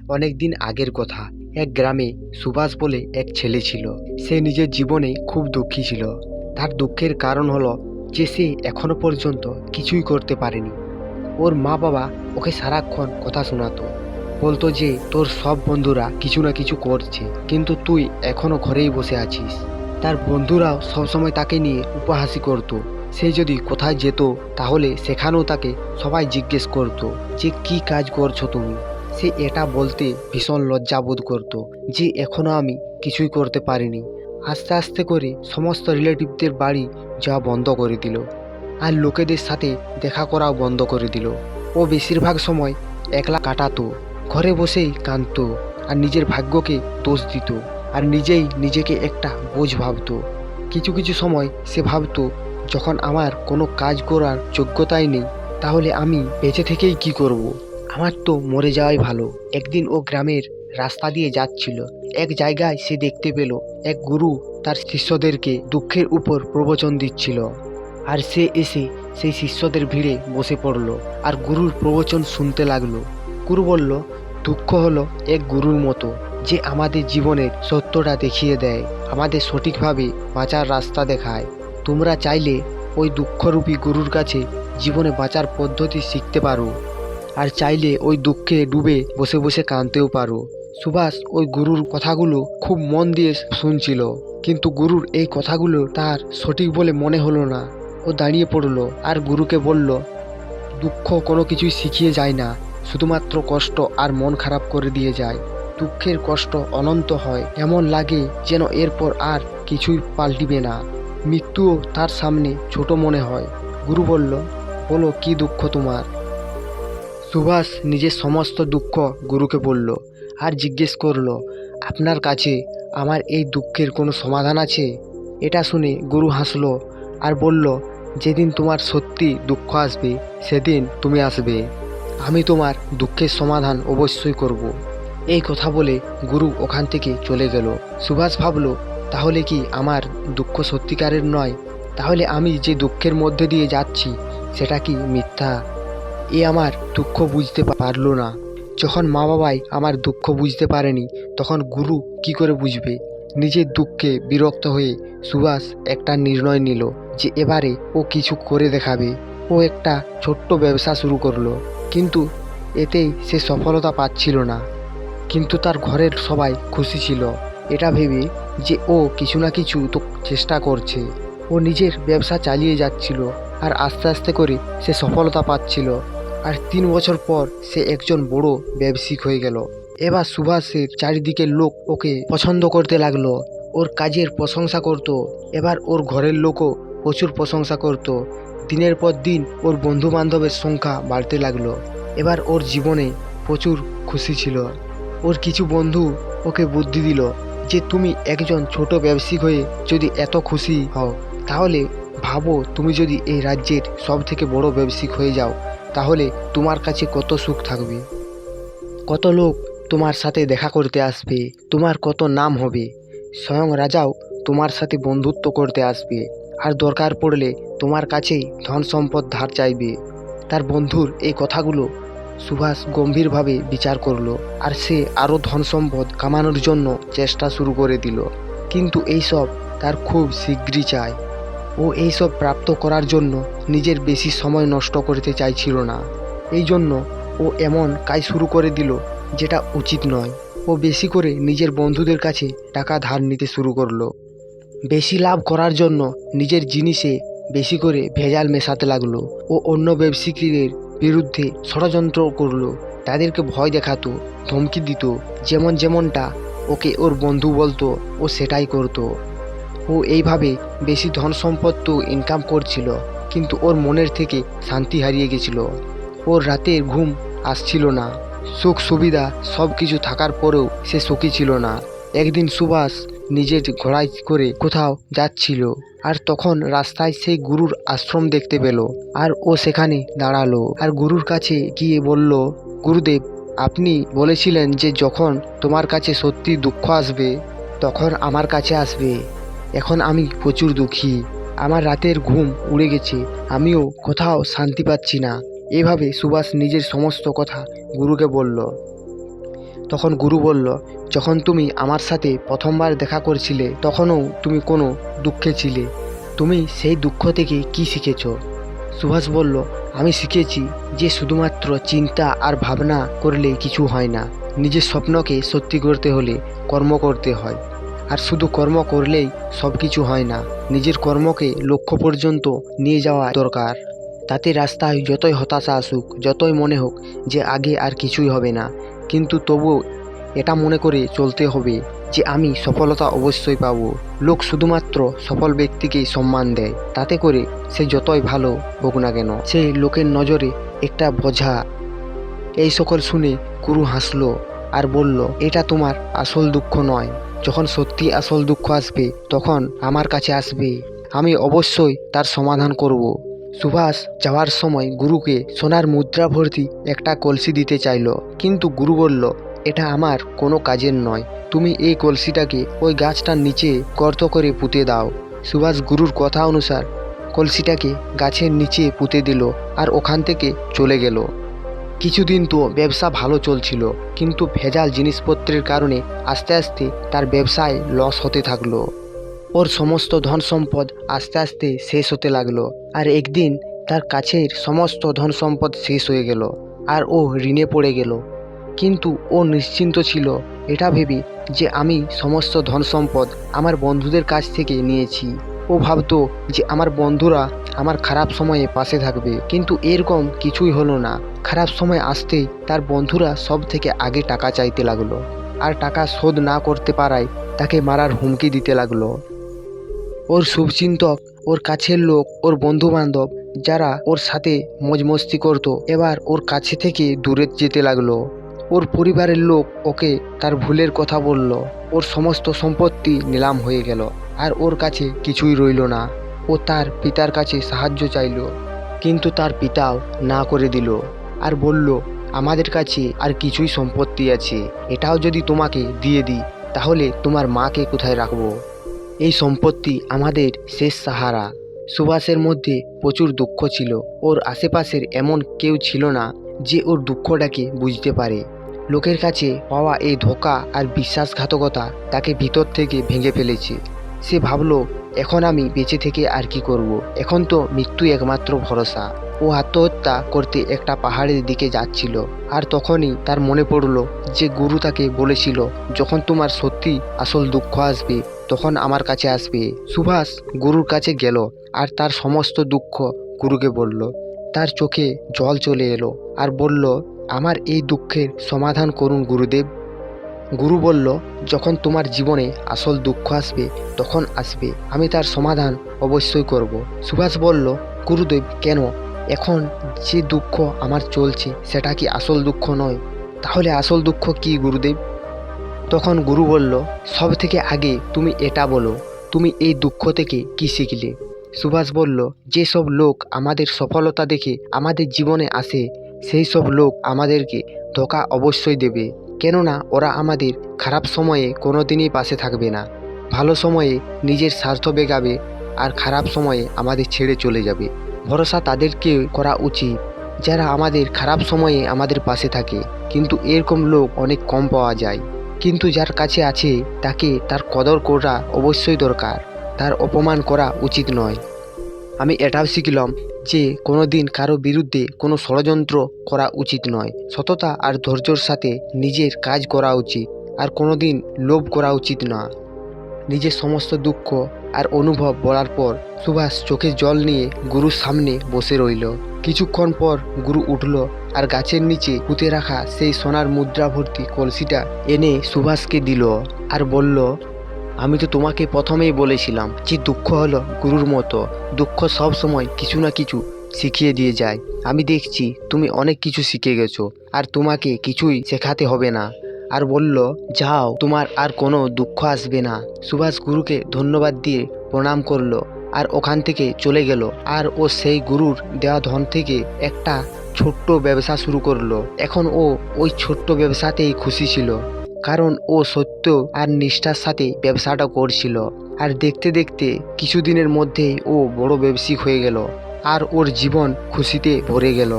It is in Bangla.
অনেক দিন আগের কথা। এক গ্রামে সুভাষ বলে এক ছেলে ছিল। সে নিজের জীবনে খুব দুঃখী ছিল। তার দুঃখের কারণ হলো যে সে এখনো পর্যন্ত কিছুই করতে পারেনি। ওর মা বাবা ওকে সারাক্ষণ কথা শোনাতো, বলতো যে তোর সব বন্ধুরা কিছু না কিছু করছে, কিন্তু তুই এখনো ঘরেই বসে আছিস। তার বন্ধুরাও সবসময় তাকে নিয়ে উপহাসি করতো। সে যদি কোথায় যেত তাহলে সেখানেও তাকে সবাই জিজ্ঞেস করতো যে কি কাজ করছো তুমি। সে এটা বলতে ভীষণ লজ্জা বোধ করতো যে এখনো আমি কিছুই করতে পারিনি। আস্তে আস্তে করে সমস্ত রিলেটিভদের বাড়ি যাওয়া বন্ধ করে দিল, আর লোকেদের সাথে দেখা করাও বন্ধ করে দিল। ও বেশিরভাগ সময় একলা কাটাতো, ঘরে বসেই কাঁদতো, আর নিজের ভাগ্যকে দোষ দিত, আর নিজেই নিজেকে একটা বোঝ ভাবতো। কিছু কিছু সময় সে ভাবতো, যখন আমার কোনো কাজ করার যোগ্যতাই নেই, তাহলে আমি বেঁচে থেকেই কি করব? আমার তো মরে যাওয়াই ভালো। একদিন ও গ্রামের রাস্তা দিয়ে যাচ্ছিল। এক জায়গায় সে দেখতে পেল এক গুরু তার শিষ্যদেরকে দুঃখের উপর প্রবচন দিচ্ছিল। আর সে এসে সেই শিষ্যদের ভিড়ে বসে পড়ল আর গুরুর প্রবচন শুনতে লাগলো। গুরু বলল, দুঃখ হলো এক গুরুর মতো, যে আমাদের জীবনের সত্যটা দেখিয়ে দেয়, আমাদের সঠিকভাবে বাঁচার রাস্তা দেখায়। তোমরা চাইলে ওই দুঃখরূপী গুরুর কাছে জীবনে বাঁচার পদ্ধতি শিখতে পারো, আর চাইলে ওই দুঃখে ডুবে বসে বসে কাঁদতেও পারো। সুভাষ ওই গুরুর কথাগুলো খুব মন দিয়ে শুনছিল, কিন্তু গুরুর এই কথাগুলো তার সঠিক বলে মনে হলো না। ও দাঁড়িয়ে পড়ল আর গুরুকে বলল, দুঃখ কোনো কিছুই শিখিয়ে যায় না, শুধুমাত্র কষ্ট আর মন খারাপ করে দিয়ে যায়। দুঃখের কষ্ট অনন্ত হয়, এমন লাগে যেন এরপর আর কিছুই পাল্টিবে না, মৃত্যুও তার সামনে ছোট মনে হয়। গুরু বলল, বলো কি দুঃখ তোমার? সুভাষ নিজের সমস্ত দুঃখ গুরুকে বলল আর জিজ্ঞেস করল, আপনার কাছে আমার এই দুঃখের কোনো সমাধান আছে? এটা শুনে গুরু হাসলো আর বলল, যেদিন তোমার সত্যি দুঃখ আসবে সেদিন তুমি আসবে, আমি তোমার দুঃখের সমাধান অবশ্যই করব। এই কথা বলে গুরু ওখান থেকে চলে গেল। সুভাষ ভাবল, তাহলে কি আমার দুঃখ সত্যিকারের নয়? তাহলে আমি যে দুঃখের মধ্যে দিয়ে যাচ্ছি সেটা কি মিথ্যা? এ আমার দুঃখ বুঝতে পারলো না। যখন মা বাবাই আমার দুঃখ বুঝতে পারেনি, তখন গুরু কি করে বুঝবে? নিজের দুঃখে বিরক্ত হয়ে সুভাষ একটা নির্ণয় নিল যে এবারে ও কিছু করে দেখাবে। ও একটা ছোট্ট ব্যবসা শুরু করলো, কিন্তু এতেই সে সফলতা পাচ্ছিল না। কিন্তু তার ঘরের সবাই খুশি ছিল, এটা ভেবে যে ও কিছু না কিছু তো চেষ্টা করছে। ও নিজের ব্যবসা চালিয়ে যাচ্ছিল, আর আস্তে আস্তে করে সে সফলতা পাচ্ছিল। আর 3 বছর পর সে একজন বড় ব্যবসায়িক হয়ে গেল। এবার সুভাষের চারিদিকের লোক ওকে পছন্দ করতে লাগলো, ওর কাজের প্রশংসা করত। এবার ওর ঘরের লোকও প্রচুর প্রশংসা করত। দিনের পর দিন ওর বন্ধু বান্ধবের সংখ্যা বাড়তে লাগলো। এবার ওর জীবনে প্রচুর খুশি ছিল। ওর কিছু বন্ধু ওকে বুদ্ধি দিল যে তুমি একজন ছোট ব্যবসায়িক হয়ে যদি এত খুশি হও, তাহলে ভাবো তুমি যদি এই রাজ্যের সব থেকে বড় ব্যবসায়িক হয়ে যাও, তাহলে তোমার কাছে কত সুখ থাকবে, কত লোক তোমার সাথে দেখা করতে আসবে, তোমার কত নাম হবে। স্বয়ং রাজাও তোমার সাথে বন্ধুত্ব করতে আসবে, আর দরকার পড়লে তোমার কাছেই ধন সম্পদ ধার চাইবে। তার বন্ধুর এই কথাগুলো সুভাষ গম্ভীরভাবে বিচার করলো, আর সে আরও ধন সম্পদ কামানোর জন্য চেষ্টা শুরু করে দিল। কিন্তু এইসব তার খুব শীঘ্রই চায়। ও এইসব প্রাপ্ত করার জন্য নিজের বেশি সময় নষ্ট করতে চাইছিল না। এই জন্য ও এমন কাজ শুরু করে দিল যেটা উচিত নয়। ও বেশি করে নিজের বন্ধুদের কাছে টাকা ধার নিতে শুরু করলো। বেশি লাভ করার জন্য নিজের জিনিসে বেশি করে ভেজাল মেশাতে লাগলো। ও অন্য ব্যবসায়ীদের বিরুদ্ধে ষড়যন্ত্র করলো, তাদেরকে ভয় দেখাতো, ধমকি দিত। যেমনটা ওকে ওর বন্ধু বলতো ও সেটাই করতো। ও এইভাবে বেশি ধন সম্পদ তো ইনকাম করছিল, কিন্তু ওর মনের থেকে শান্তি হারিয়ে গেছিল। ওর রাতের ঘুম আসছিল না। সুখ সুবিধা সব কিছু থাকার পরেও সে সুখী ছিল না। একদিন সুভাষ নিজের ঘোড়ায় করে কোথাও যাচ্ছিল, আর তখন রাস্তায় সেই গুরুর আশ্রম দেখতে পেল। আর ও সেখানে দাঁড়ালো আর গুরুর কাছে গিয়ে বলল, গুরুদেব, আপনি বলেছিলেন যে যখন তোমার কাছে সত্যি দুঃখ আসবে তখন আমার কাছে আসবে। এখন আমি প্রচুর দুঃখী, আমার রাতের ঘুম উড়ে গেছে, আমিও কোথাও শান্তি পাচ্ছি না। এভাবে সুভাষ নিজের সমস্ত কথা গুরুকে বলল। তখন গুরু বলল, যখন তুমি আমার সাথে প্রথমবার দেখা করছিলে তখনও তুমি কোনো দুঃখে ছিলে। তুমি সেই দুঃখ থেকে কি শিখেছো? সুভাষ বলল, আমি শিখেছি যে শুধুমাত্র চিন্তা আর ভাবনা করলে কিছু হয় না। নিজের স্বপ্নকে সত্যি করতে হলে কর্ম করতে হয়। আর শুধু কর্ম করলেই সব কিছু হয় না, নিজের কর্মকে লক্ষ্য পর্যন্ত নিয়ে যাওয়া দরকার। তাতে রাস্তায় যতই হতাশা আসুক, যতই মনে হোক যে আগে আর কিছুই হবে না, কিন্তু তবুও এটা মনে করে চলতে হবে যে আমি সফলতা অবশ্যই পাব। লোক শুধুমাত্র সফল ব্যক্তিকেই সম্মান দেয়, তাতে করে সে যতই ভালো হোক না কেন সে লোকের নজরে একটা বোঝা। এই সকল শুনে গুরু হাসলো আর বলল, এটা তোমার আসল দুঃখ নয়। যখন সত্যি আসল দুঃখ আসবে তখন আমার কাছে আসবে, আমি অবশ্যই তার সমাধান করব। সুভাষ যাওয়ার সময় গুরুকে সোনার মুদ্রা ভর্তি একটা কলসি দিতে চাইল, কিন্তু গুরু বলল, এটা আমার কোনো কাজের নয়। তুমি এই কলসিটাকে ওই গাছটার নিচে গর্ত করে পুঁতে দাও। সুভাষ গুরুর কথা অনুসার কলসিটাকে গাছের নিচে পুঁতে দিল আর ওখান থেকে চলে গেল। কিছুদিন তো ব্যবসা ভালো চলছিল, কিন্তু ভেজাল জিনিসপত্রের কারণে আস্তে আস্তে তার ব্যবসায় লস হতে থাকলো। ওর সমস্ত ধন সম্পদ আস্তে আস্তে শেষ হতে লাগলো। আর একদিন তার কাছের সমস্ত ধন সম্পদ শেষ হয়ে গেল আর ও ঋণে পড়ে গেল। কিন্তু ও নিশ্চিন্ত ছিল এটা ভেবে যে আমি সমস্ত ধন সম্পদ আমার বন্ধুদের কাছ থেকে নিয়েছি। ও ভাবতো যে আমার বন্ধুরা আমার খারাপ সময়ে পাশে থাকবে, কিন্তু এরকম কিছুই হলো না। খারাপ সময় আসতেই তার বন্ধুরা সব থেকে আগে টাকা চাইতে লাগলো, আর টাকা শোধ না করতে পারায় তাকে মারার হুমকি দিতে লাগলো। ওর শুভচিন্তক, ওর কাছের লোক, ওর বন্ধু বান্ধব যারা ওর সাথে মজ মস্তি করতো, এবার ওর কাছে থেকে দূরে যেতে লাগলো। ওর পরিবারের লোক ওকে তার ভুলের কথা বলল। ওর সমস্ত সম্পত্তি নিলাম হয়ে গেল আর ওর কাছে কিছুই রইল না। ও তার পিতার কাছে সাহায্য চাইল, কিন্তু তার পিতাও না করে দিল আর বলল, আমাদের কাছে আর কিছুই সম্পত্তি আছে, এটাও যদি তোমাকে দিয়ে দিই তাহলে তোমার মাকে কোথায় রাখবো? এই সম্পত্তি আমাদের শেষ সাহারা। সুভাষের মধ্যে প্রচুর দুঃখ ছিল। ওর আশেপাশের এমন কেউ ছিল না যে ওর দুঃখটাকে বুঝতে পারে। লোকের কাছে পাওয়া এই ধোঁকা আর বিশ্বাসঘাতকতা তাকে ভিতর থেকে ভেঙে ফেলেছে। সে ভাবলো, এখন আমি বেঁচে থেকে আর কি করব? এখন তো মৃত্যুই একমাত্র ভরসা। ও আত্মহত্যা করতে একটা পাহাড়ের দিকে যাচ্ছিল, আর তখনই তার মনে পড়ল যে গুরু তাকে বলেছিল, যখন তোমার সত্যি আসল দুঃখ আসবে তখন আমার কাছে আসবে। সুভাষ গুরুর কাছে গেল আর তার সমস্ত দুঃখ গুরুকে বলল। তার চোখে জল চলে এলো আর বলল, আমার এই দুঃখের সমাধান করুন গুরুদেব। গুরু বলল, যখন তোমার জীবনে আসল দুঃখ আসবে তখন আসবে, আমি তার সমাধান অবশ্যই করব। সুভাষ বলল, গুরুদেব কেন? এখন যে দুঃখ আমার চলছে সেটা কি আসল দুঃখ নয়? তাহলে আসল দুঃখ কি গুরুদেব? তখন গুরু বলল, সব থেকে আগে তুমি এটা বলো, তুমি এই দুঃখ থেকে কি শিখলে? সুভাষ বলল, যেসব লোক আমাদের সফলতা দেখে আমাদের জীবনে আসে সেই সব লোক আমাদেরকে ধোঁকা অবশ্যই দেবে, কেননা ওরা আমাদের খারাপ সময়ে কোনোদিনই পাশে থাকবে না। ভালো সময়ে নিজের স্বার্থ বেগাবে আর খারাপ সময়ে আমাদের ছেড়ে চলে যাবে। ভরসা তাদেরকে করা উচিত যারা আমাদের খারাপ সময়ে আমাদের পাশে থাকে, কিন্তু এরকম লোক অনেক কম পাওয়া যায়। কিন্তু যার কাছে আছে তাকে তার কদর করা অবশ্যই দরকার, তার অপমান করা উচিত নয়। আমি এটাও শিখলাম যে কোনো দিন কারো বিরুদ্ধে কোনো ষড়যন্ত্র করা উচিত নয়। সততা আর ধৈর্যর সাথে নিজের কাজ করা উচিত, আর কোনো দিন লোভ করা উচিত না। নিজের সমস্ত দুঃখ আর অনুভব বলার পর সুভাষ চোখে জল নিয়ে গুরুর সামনে বসে রইল। কিছুক্ষণ পর গুরু উঠল আর গাছের নিচে পুঁতে রাখা সেই সোনার মুদ্রা ভর্তি কলসিটা এনে সুভাষকে দিল আর বলল, আমি তো তোমাকে প্রথমেই বলেছিলাম যে দুঃখ হলো গুরুর মতো, দুঃখ সব সময় কিছু না কিছু শিখিয়ে দিয়ে যায়। আমি দেখছি তুমি অনেক কিছু শিখে গেছো আর তোমাকে কিছুই শেখাতে হবে না। আর বলল, যাও, তোমার আর কোনো দুঃখ আসবে না। সুভাষ গুরুকে ধন্যবাদ দিয়ে প্রণাম করলো আর ওখান থেকে চলে গেল। আর ও সেই গুরুর দেওয়া ধন থেকে একটা ছোট্ট ব্যবসা শুরু করলো। এখন ও ওই ছোট্ট ব্যবসাতেই খুশি ছিল, কারণ ও সত্য আর নিষ্ঠার সাথে ব্যবসাটা করছিল। আর দেখতে দেখতে কিছুদিনের মধ্যেই ও বড় ব্যবসায়িক হয়ে গেল আর ওর জীবন খুশিতে ভরে গেল।